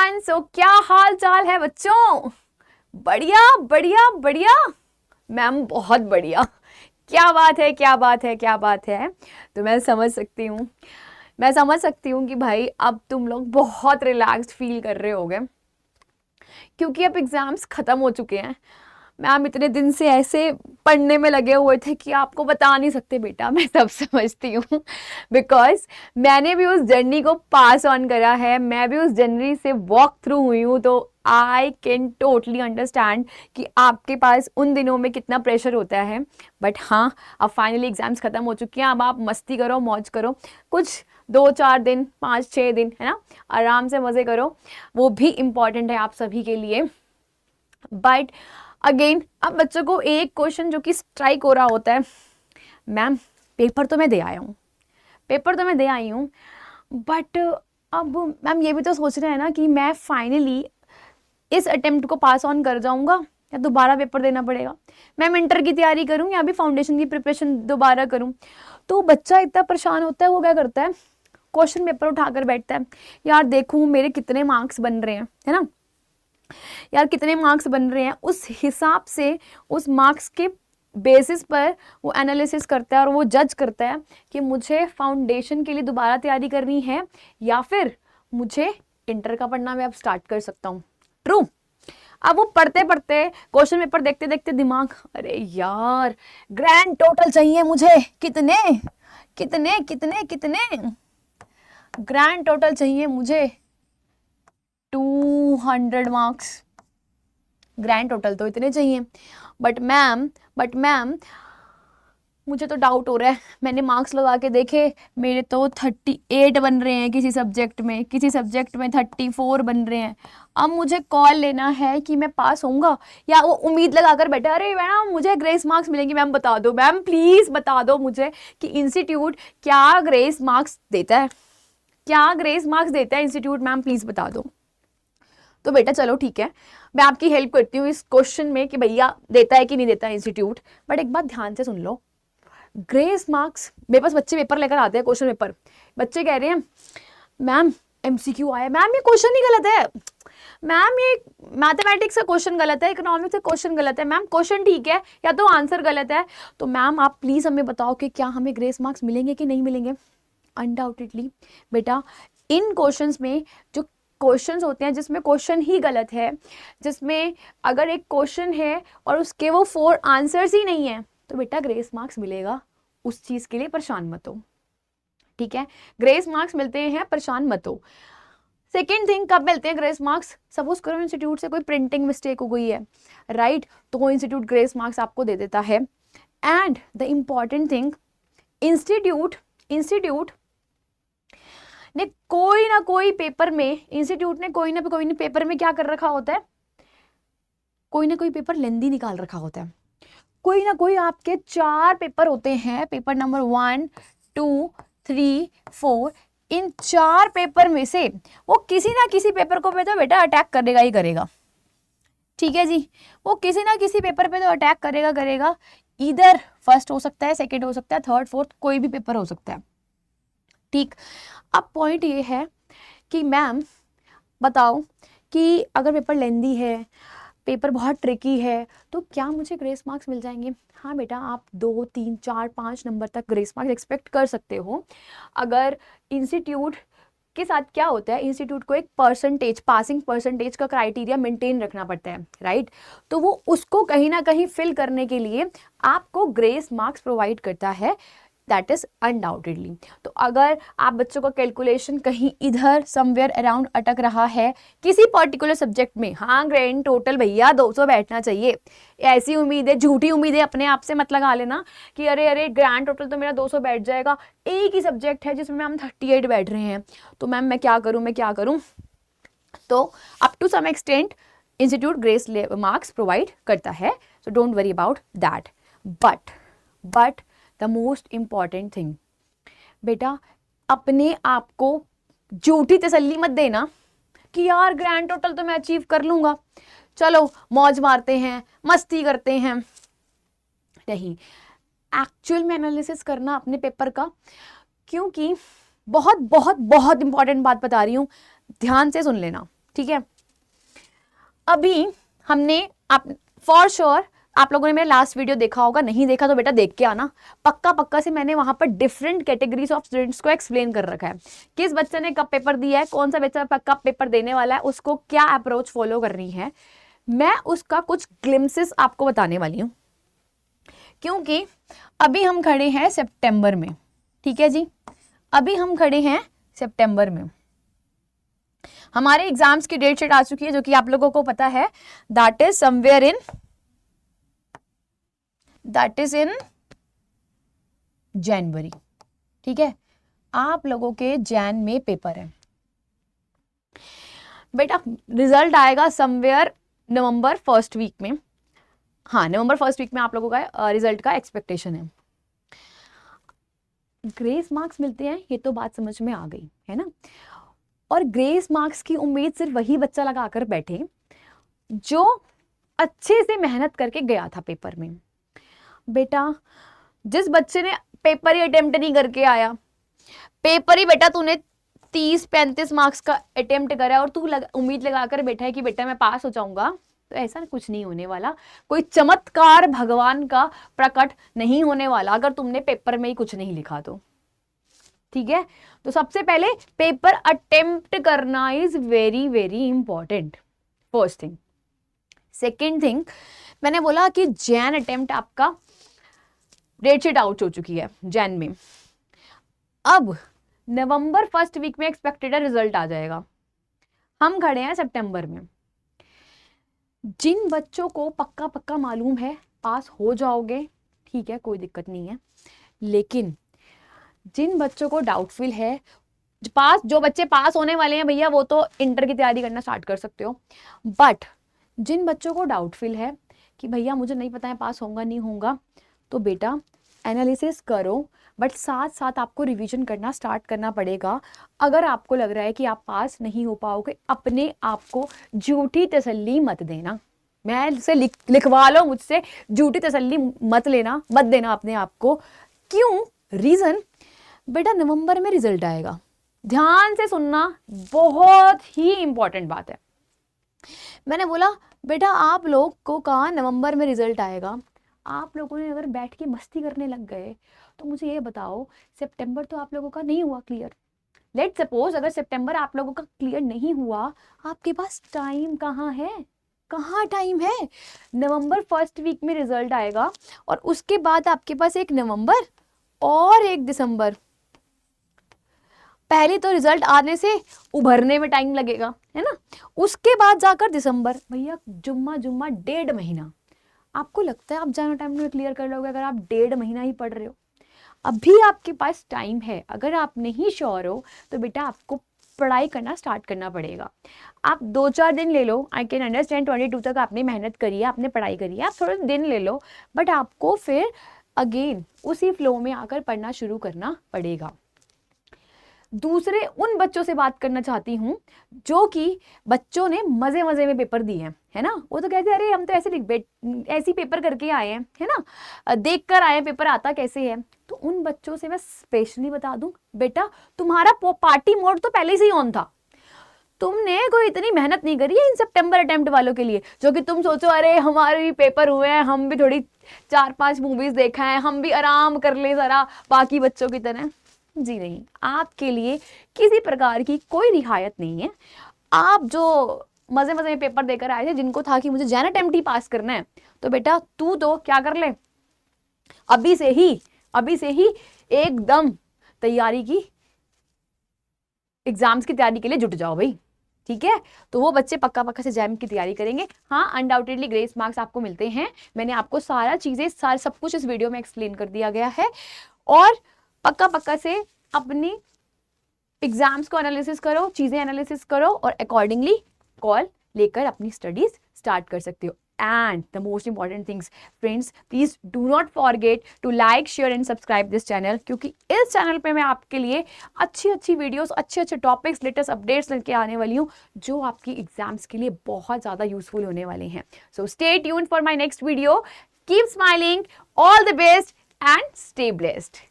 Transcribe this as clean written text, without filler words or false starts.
Everyone. सो क्या हाल चाल है बच्चों? बढ़िया बढ़िया बढ़िया। मैम बहुत बढ़िया। क्या बात है, क्या बात है, क्या बात है। तो मैं समझ सकती हूँ कि भाई अब तुम लोग बहुत रिलैक्स्ड फील कर रहे होगे क्योंकि अब एग्जाम्स खत्म हो चुके हैं। मैम इतने दिन से ऐसे पढ़ने में लगे हुए थे कि आपको बता नहीं सकते बेटा। मैं सब समझती हूँ बिकॉज मैंने भी उस जर्नी को पास ऑन करा है, मैं भी उस जर्नी से वॉक थ्रू हुई हूँ। तो आई कैन टोटली अंडरस्टैंड कि आपके पास उन दिनों में कितना प्रेशर होता है। बट हाँ, अब फाइनली एग्जाम्स खत्म हो चुके हैं। अब आप मस्ती करो, मौज करो, कुछ 2-4 दिन 5-6 दिन है ना, आराम से मज़े करो। वो भी इम्पॉर्टेंट है आप सभी के लिए। बट अगेन अब बच्चों को एक क्वेश्चन जो कि स्ट्राइक हो रहा होता है, मैम पेपर तो मैं दे आया हूँ, पेपर तो मैं दे आई हूँ, बट अब मैम ये भी तो सोच रहे हैं ना कि मैं फाइनली इस अटेम्प्ट को पास ऑन कर जाऊंगा या दोबारा पेपर देना पड़ेगा। मैम इंटर की तैयारी करूँ या भी फाउंडेशन की प्रिपरेशन दोबारा करूँ। तो बच्चा इतना परेशान होता है, वो क्या करता है, क्वेश्चन पेपर उठाकर बैठता है, यार देखूँ मेरे कितने मार्क्स बन रहे हैं, है ना यार, कितने मार्क्स बन रहे हैं, उस हिसाब से उस मार्क्स के बेसिस पर वो एनालिसिस करता है और वो जज करता है कि मुझे फाउंडेशन के लिए दोबारा तैयारी करनी है या फिर मुझे इंटर का पढ़ना मैं अब स्टार्ट कर सकता हूँ। ट्रू। अब वो पढ़ते पढ़ते क्वेश्चन पेपर देखते देखते दिमाग, अरे यार ग्रैंड टोटल चाहिए मुझे, कितने कितने कितने कितने ग्रैंड टोटल चाहिए मुझे 200 मार्क्स। ग्रैंड टोटल तो इतने चाहिए, बट मैम मुझे तो डाउट हो रहा है, मैंने मार्क्स लगा के देखे, मेरे तो 38 बन रहे हैं किसी सब्जेक्ट में, किसी सब्जेक्ट में 34 बन रहे हैं। अब मुझे कॉल लेना है कि मैं पास होऊंगा या वो उम्मीद लगाकर बैठा, अरे मैडम मुझे ग्रेस मार्क्स मिलेंगे। मैम बता दो, मैम प्लीज़ बता दो मुझे कि इंस्टीट्यूट क्या ग्रेस मार्क्स देता है, क्या ग्रेस मार्क्स देता है इंस्टीट्यूट, मैम प्लीज़ बता दो। तो बेटा चलो ठीक है, मैं आपकी हेल्प करती हूँ इस क्वेश्चन में कि भैया देता है कि नहीं देता है इंस्टीट्यूट। बट एक बात ध्यान से सुन लो, ग्रेस मार्क्स, मेरे पास बच्चे पेपर लेकर आते हैं, क्वेश्चन पेपर, बच्चे कह रहे हैं मैम एमसीक्यू आया, मैम ये क्वेश्चन ही गलत है, मैम ये मैथमेटिक्स का क्वेश्चन गलत है, इकोनॉमिक्स का क्वेश्चन गलत है, मैम क्वेश्चन ठीक है या तो आंसर गलत है। तो मैम आप प्लीज हमें बताओ कि क्या हमें ग्रेस मार्क्स मिलेंगे कि नहीं मिलेंगे। अनडाउटेडली बेटा इन क्वेश्चंस में जो क्वेश्चंस होते हैं जिसमें क्वेश्चन ही गलत है, जिसमें अगर एक क्वेश्चन है और उसके वो 4 आंसर्स ही नहीं है, तो बेटा ग्रेस मार्क्स मिलेगा, उस चीज के लिए परेशान मत हो, ठीक है। ग्रेस मार्क्स मिलते हैं, परेशान मत हो। सेकेंड थिंग, कब मिलते हैं ग्रेस मार्क्स? सपोज करो इंस्टीट्यूट से कोई प्रिंटिंग मिस्टेक हो गई है, राइट, तो वो इंस्टीट्यूट ग्रेस मार्क्स आपको दे देता है। And the important thing, institute ने कोई ना कोई पेपर में, इंस्टीट्यूट ने कोई ना कोई पेपर में क्या कर रखा होता है, कोई ना कोई पेपर लेंदी निकाल रखा होता है। कोई ना कोई आपके 4 पेपर होते हैं, पेपर नंबर 1, 2, 3, 4, इन 4 पेपर में से वो किसी ना किसी पेपर को पे तो बेटा अटैक करेगा ही करेगा, ठीक है जी। वो किसी ना किसी पेपर पे तो अटैक करेगा। इधर फर्स्ट हो सकता है, सेकंड हो सकता है, थर्ड फोर्थ कोई भी पेपर हो सकता है, ठीक। अब पॉइंट ये है कि मैम बताओ कि अगर पेपर लेंदी है, पेपर बहुत ट्रिकी है, तो क्या मुझे ग्रेस मार्क्स मिल जाएंगे? हाँ बेटा, आप 2, 3, 4, 5 नंबर तक ग्रेस मार्क्स एक्सपेक्ट कर सकते हो। अगर इंस्टीट्यूट के साथ क्या होता है, इंस्टीट्यूट को एक परसेंटेज, पासिंग परसेंटेज का क्राइटेरिया मेंटेन रखना पड़ता है, राइट। तो वो उसको कहीं ना कहीं फिल करने के लिए आपको ग्रेस मार्क्स प्रोवाइड करता है, दैट इज अनडाउटेडली। तो अगर आप बच्चों का कैलकुलेशन कहीं इधर समवेयर अराउंड अटक रहा है किसी पर्टिकुलर सब्जेक्ट में, हाँ ग्रैंड टोटल भैया 200 बैठना चाहिए, ऐसी उम्मीद है, झूठी उम्मीदें अपने आप से मत लगा लेना कि अरे ग्रैंड टोटल तो मेरा 200 बैठ जाएगा, एक ही सब्जेक्ट है जिसमें हम 38 बैठ रहे हैं, तो मैम मैं क्या करूँ। तो up to some extent institute grace marks provide करता है, so don't worry about that. But the most important thing, बेटा अपने आप को झूठी तसल्ली मत देना कि यार ग्रैंड टोटल तो मैं अचीव कर लूंगा, चलो मौज मारते हैं, मस्ती करते हैं। नहीं, एक्चुअल में एनालिसिस करना अपने पेपर का, क्योंकि बहुत बहुत बहुत इंपॉर्टेंट बात बता रही हूं, ध्यान से सुन लेना, ठीक है। अभी हमने आप फॉर श्योर आप लोगों ने मेरा लास्ट वीडियो देखा होगा, नहीं देखा तो बेटा देख के आना। पक्का पक्का से मैंने वहां पर डिफरेंट कैटेगरीज ऑफ स्टूडेंट्स को एक्सप्लेन कर रखा है, किस बच्चे ने कब पेपर दिया है, कौन सा बच्चा कब पेपर देने वाला है, उसको क्या अप्रोच फॉलो करनी है। मैं उसका कुछ ग्लिम्सेस आपको बताने वाली हूं, क्योंकि अभी हम खड़े हैं सितंबर में, ठीक है जी, अभी हम खड़े हैं सितंबर में, हमारे एग्जाम्स की डेट शीट आ चुकी है, जो कि आप लोगों को पता है, दैट इज समवेयर इन जनवरी, ठीक है। आप लोगों के जैन में पेपर है बेटा, रिजल्ट आएगा समवेयर नवंबर फर्स्ट वीक में, हाँ नवंबर फर्स्ट वीक में आप लोगों का रिजल्ट का एक्सपेक्टेशन है। ग्रेस मार्क्स मिलते हैं, ये तो बात समझ में आ गई है ना। और ग्रेस मार्क्स की उम्मीद सिर्फ वही बच्चा लगाकर बैठे जो अच्छे से मेहनत करके गया था पेपर में। बेटा जिस बच्चे ने पेपर ही अटेम्प्ट नहीं करके आया, पेपर ही बेटा तूने 30-35 मार्क्स का अटेम्प्ट करा और तू उम्मीद लगाकर बैठा है कि बेटा मैं पास हो जाऊंगा, तो ऐसा कुछ नहीं होने वाला। कोई चमत्कार भगवान का प्रकट नहीं होने वाला अगर तुमने पेपर में ही कुछ नहीं लिखा तो, ठीक है। तो सबसे पहले पेपर अटेम्प्ट करना is very very important, first thing. Second thing, मैंने बोला कि जैन अटेम्प्ट आपका डेट शीट आउट हो चुकी है जैन में, अब नवंबर फर्स्ट वीक में एक्सपेक्टेड रिजल्ट आ जाएगा, हम खड़े हैं सितंबर में। जिन बच्चों को पक्का पक्का मालूम है पास हो जाओगे, ठीक है कोई दिक्कत नहीं है, लेकिन जिन बच्चों को डाउटफुल है, जो बच्चे पास होने वाले हैं भैया वो तो इंटर की तैयारी करना स्टार्ट कर सकते हो, बट जिन बच्चों को डाउटफुल है कि भैया मुझे नहीं पता है पास होगा नहीं होगा, तो बेटा एनालिसिस करो, बट साथ साथ आपको रिवीजन करना स्टार्ट करना पड़ेगा। अगर आपको लग रहा है कि आप पास नहीं हो पाओगे, अपने आप को झूठी तसल्ली मत देना, मैं से लिखवा लो मुझसे, झूठी तसल्ली मत देना अपने आप को। क्यों? रीजन, बेटा नवंबर में रिजल्ट आएगा, ध्यान से सुनना, बहुत ही इंपॉर्टेंट बात है। मैंने बोला बेटा आप लोग को कहा नवंबर में रिजल्ट आएगा, आप लोगों ने अगर बैठ के मस्ती करने लग गए तो मुझे ये बताओ सितंबर तो आप लोगों का नहीं हुआ क्लियर। लेट सपोज अगर सितंबर आप लोगों का क्लियर नहीं हुआ, आपके पास टाइम कहाँ है? कहाँ टाइम है? नवंबर फर्स्ट वीक में रिजल्ट आएगा और उसके बाद आपके पास एक नवंबर और एक दिसंबर, पहले तो रिजल्ट आने से उभरने में टाइम लगेगा है ना, उसके बाद जाकर दिसंबर, भैया जुम्मा 1.5 महीना। आपको लगता है आप जाना टाइम में क्लियर कर लोगे अगर आप 1.5 महीना ही पढ़ रहे हो? अभी आपके पास टाइम है, अगर आप नहीं श्योर हो तो बेटा आपको पढ़ाई करना स्टार्ट करना पड़ेगा। आप 2-4 दिन ले लो, आई कैन अंडरस्टैंड 22 तक आपने मेहनत करी है, आपने पढ़ाई करी है, आप थोड़े दिन ले लो, बट आपको फिर अगेन उसी फ्लो में आकर पढ़ना शुरू करना पड़ेगा। दूसरे उन बच्चों से बात करना चाहती हूँ जो कि बच्चों ने मजे मजे में पेपर दिए हैं, है ना, वो तो कहते हैं अरे हम तो ऐसे पेपर करके आए हैं, है ना, देख कर आए पेपर आता कैसे है। तो उन बच्चों से मैं स्पेशली बता दूं, बेटा तुम्हारा पार्टी मोड तो पहले से ही ऑन था, तुमने कोई इतनी मेहनत नहीं करी है इन सितंबर अटेम्प्ट वालों के लिए, जो कि तुम सोचो अरे हमारे भी पेपर हुए हैं, हम भी थोड़ी 4-5 मूवीज देखा है, हम भी आराम कर ले जरा बाकी बच्चों की तरह। जी नहीं, आपके लिए किसी प्रकार की कोई रियायत नहीं है। आप जो मजे मजे में पेपर देकर आए थे, जिनको था कि मुझे जैन अटेम्प्ट ही पास करना है, तो बेटा तू तो क्या कर ले, अभी से ही एकदम तैयारी की, एग्जाम्स की तैयारी के लिए जुट जाओ भाई, ठीक है। तो वो बच्चे पक्का से जैम की तैयारी करेंगे। हाँ अनडाउटेडली ग्रेस मार्क्स आपको मिलते हैं, मैंने आपको सारा चीजें सब कुछ इस वीडियो में एक्सप्लेन कर दिया गया है। और पक्का से अपनी एग्जाम्स को एनालिसिस करो, चीजें एनालिसिस करो और अकॉर्डिंगली कॉल लेकर अपनी स्टडीज स्टार्ट कर सकते हो। And the most important things, friends, please do not forget to like, share and subscribe this channel, क्योंकि इस चैनल पे मैं आपके लिए अच्छी वीडियोस, अच्छे टॉपिक्स, लेटेस्ट अपडेट्स लेके आने वाली हूँ, जो आपकी एग्जाम्स के लिए बहुत ज़्यादा यूजफुल होने वाले हैं। So stay tuned for my next video. Keep smiling, all the best and stay blessed.